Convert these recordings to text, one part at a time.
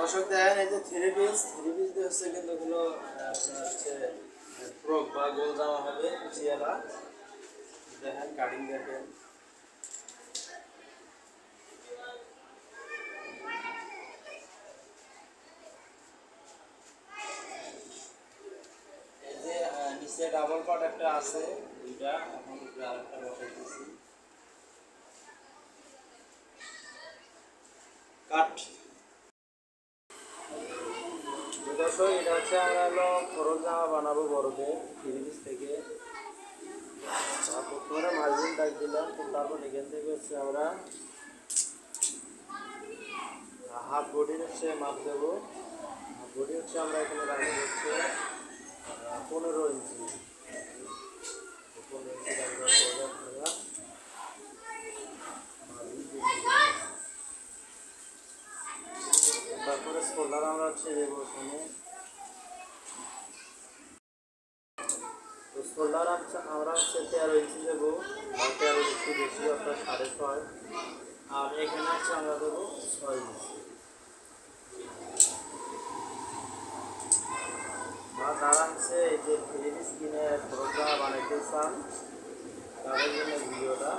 দর্শক দেখেন এই যে থ্রি পিস দিয়ে হচ্ছে কিন্তু এগুলো আপনার হচ্ছে ফ্রক বা গোল জামা হবে কুচিয়ালা। দেখেন কাটিং দেখেন, এই যে নিচে ডাবল পার্ট একটা আছে দুইটা, এখন আরেকটা বসাইতেছি কাট। দর্শক এটা হচ্ছে আমরা হলো ফরক জামা বানাবো বড়দের থ্রি পিস থেকে। প্রথমে মার্জিন দাগ দিলাম, তো তারপর এখান থেকে হচ্ছে আমরা হাফ বডির হচ্ছে মাপ দেবো। হাফ বডি হচ্ছে আমরা এখানে রাখবো হচ্ছে 15 ইঞ্চি। 15 ইঞ্চি রাখবো আপনারা। তারপরে শোল্ডার আমরা হচ্ছে দেবো এখানে। তো শোল্ডার আমরা হচ্ছে 13 ইঞ্চি দেবো, আর 13 ইঞ্চি বেশি অর্থাৎ 6.5। আর এখানে হচ্ছে আমরা দেবো 6 ইঞ্চি। বা যারা হচ্ছে এই যে থ্রি পিস কিনে ফরক বানাইতে চান তাদের জন্য ভিডিওটা।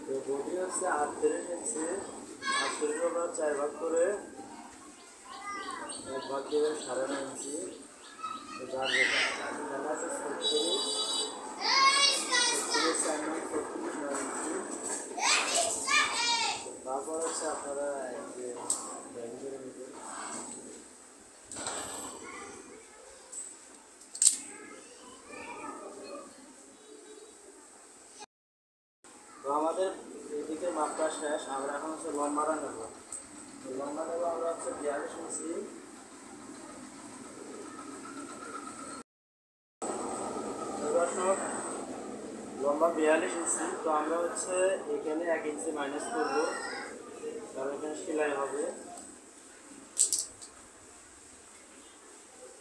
তো বডি হচ্ছে 38 ইঞ্চি, 38 আমরা 4 ভাগ করে 1 ভাগ দেবেন 9.5 ইঞ্চি। তো যার যেটা এখানে আছে 36, 4 9 ইঞ্চি। তারপর হচ্ছে আপনারা এই যে ব্যাং করে নেবেন। তো আমাদের এদিকে মাপটা শেষ, আমরা এখন হচ্ছে লম্বাটা নেব। লম্বা নেব আমরা হচ্ছে 42 ইঞ্চি। দর্শক লম্বা 42 ইঞ্চি। তো আমরা হচ্ছে এখানে 1 ইঞ্চি মাইনাস করবো, কারণ এখানে সেলাই হবে।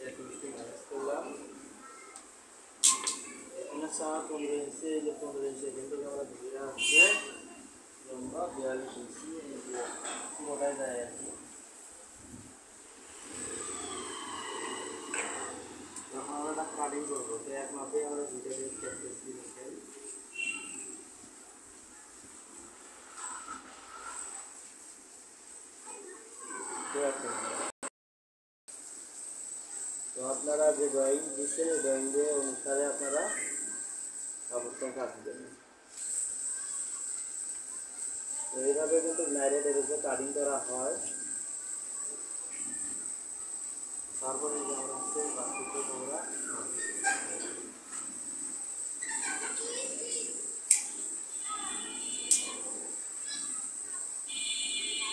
1 ইঞ্চি মাইনাস করলাম। এখানে 15 ইঞ্চি, এই যে 15 ইঞ্চি এখান থেকে আমরা ধরে আসছে লম্বা 42 ইঞ্চি। এই যে মোটাই যায় আর কি। যখন আমরা এটা কাটিং করবো তো এক মাপে আমরা দুটো দিয়ে করতেছি। তো আপনারা যে ড্রয়িং দিচ্ছেন এই ড্রয়িং দিয়ে অনুসারে আপনারা কাপড়টা কাটবেন। তো এইভাবে কিন্তু ডাইরেক্ট এর উপরে কাটিং করা হয়। তারপরে যে আমরা হচ্ছে বাকিটা আমরা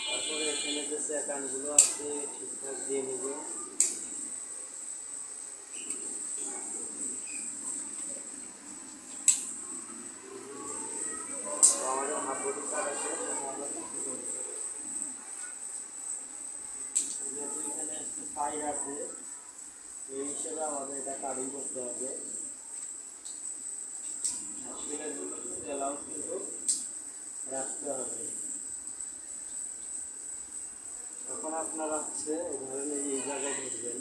তারপরে এখানে যে সেকানগুলো আছে ঠিকঠাক দিয়ে নেব। আমাদের হাফ বডি কাট আছে, আমরা কিছু করছি যেহেতু এখানে সাইড আছে এই হিসেবে আমাদের এটা কাটিং করতে হবে। অ্যালাউন্স কিন্তু রাখতে হবে। তখন আপনারা হচ্ছে ধরেন এই জায়গায় ধরবেন,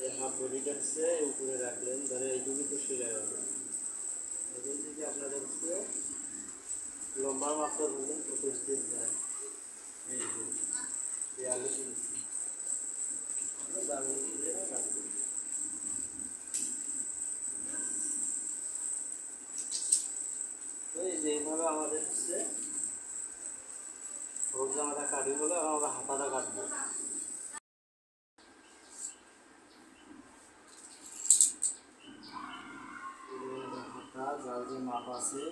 এই হাফ বডিটা হচ্ছে উপরে রাখলেন, ধরে এইটুকু তো সেলাই হবে। এখান থেকে আপনাদের হচ্ছে লম্বার মাপটা ধরলেন 25 দিন যায়, এই যে 42 ইঞ্চি কাটবেন। তো এই যে এইভাবে আমাদের হচ্ছে ফ্রক জামাটা কাটিং হলে আমরা হাতাটা কাটবো। হাতা যার যে মাপ আছে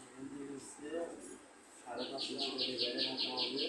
এখান থেকে হচ্ছে 5.5 ইঞ্চি করে বেড়ে রাখা হবে।